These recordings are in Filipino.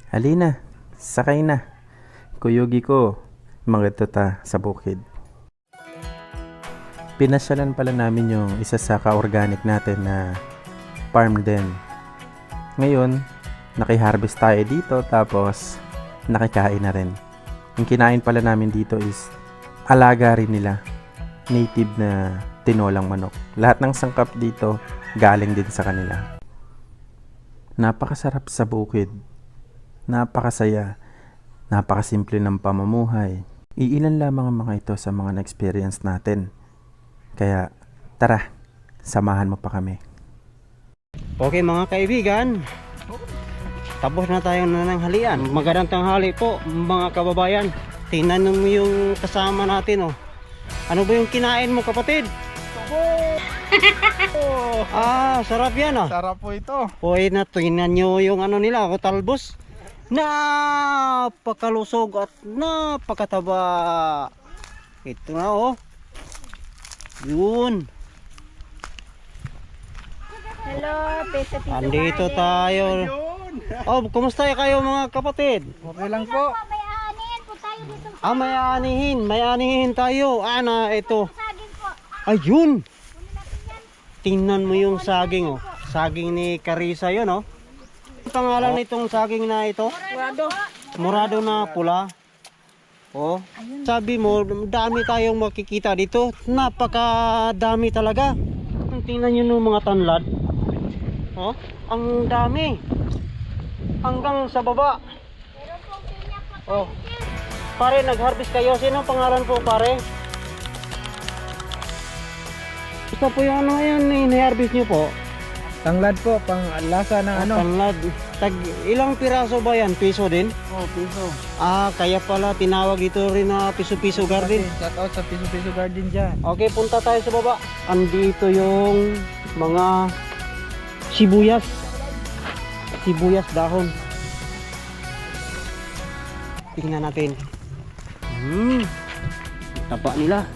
Halina, sakay na. Kuyugi ko, mga ta sa bukid. Pinasyalan pala namin yung isa sa ka-organic natin na farm din. Ngayon, naki-harvest tayo dito tapos nakikain na rin. Yung kinain pala namin dito is alaga rin nila. Native na tinolang manok. Lahat ng sangkap dito galing din sa kanila. Napakasarap sa bukid. Napakasaya. Napakasimple ng pamumuhay. Iilan lamang ang mga ito sa mga na-experience natin. Kaya tara, samahan mo pa kami. Okay mga kaibigan, tapos na tayo na ng halian. Magandang tanghali po mga kababayan. Tingnan mo yung kasama natin oh. Ano ba yung kinain mo kapatid? Sarap yan ah. Sarap po ito. Hoy na tingnan nyo yung ano nila, talbos. Napakalusog at napakataba. Ito na oh. Yun. Hello, Pesa Pisa. Andito tayo. Oh, kumusta kayo mga kapatid? Okay lang po. May anin po tayo dito. May anihin tayo. Ito. Saging po. Ayun. Tingnan mo yung saging oh. Saging ni Carissa yun oh. Ang pangalan nitong saging na ito? Murado na pula. Oh. Sabi mo, dami tayong makikita dito. Napakadami talaga. Tingnan nyo ng mga tanlad. Oh, ang dami. Hanggang sa baba. Oh. Pare, nag-harvest kayo. Sino ang pangalan po, pare? Ito po yung ano yan, in-harvest nyo po. Tanglad po, pang lasa ng ano. Tanlad. Ilang piraso ba yan? Piso din? Oh, piso. Kaya pala tinawag ito rin na piso-piso garden. Shout out sa piso-piso garden dyan. Okay, punta tayo sa baba. Andito yung mga sibuyas. Sibuyas dahon. Tingnan natin. Tapa nila.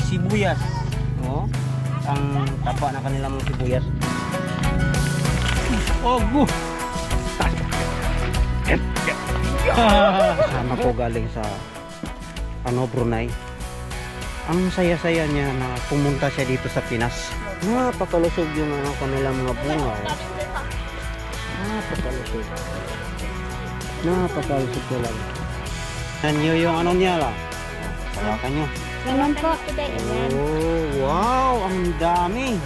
Sibuyas. Oh, ang tapa na kanilang sibuyas. Oh, gu! Sama ko galing sa Brunei. Ang saya-saya niya na pumunta siya dito sa Pinas. Napakalusog yung kanilang mga bunga. Napakalusog. Napakalusog talaga. Nanyo yung ano niya lang. Hawakan nyo. Ganun po. Oh, wow! Ang dami!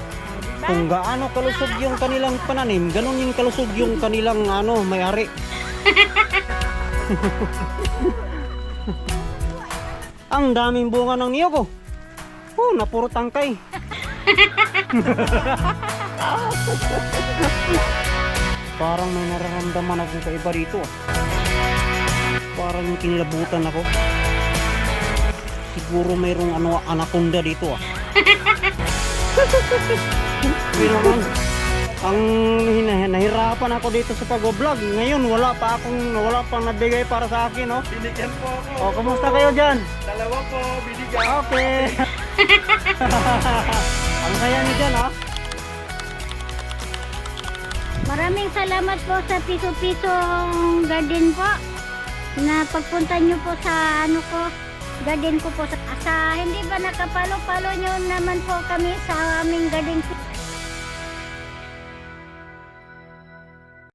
Kung gaano kalusog yung kanilang pananim, ganun yung kalusog yung kanilang may-ari. Ang daming bunga ng niyog oh. Oh, napuro tangkay. Parang may nararamdaman akong kaiba dito ah. Parang yung kinilabutan ako. Siguro mayroong anaconda dito ah. Pero naman, ang nahirapan ako dito sa pag-vlog. Ngayon wala pang nabigay para sa akin oh. Binigyan po ako. Oh, kumusta kayo dyan? Dalawa po, binigyan. Okay. Ang saya niyo dyan ha. Maraming salamat po sa piso-pisong garden po. Na pagpunta nyo po sa garden ko po. Sa hindi ba nakapalo-palo nyo naman po kami sa aming garden po.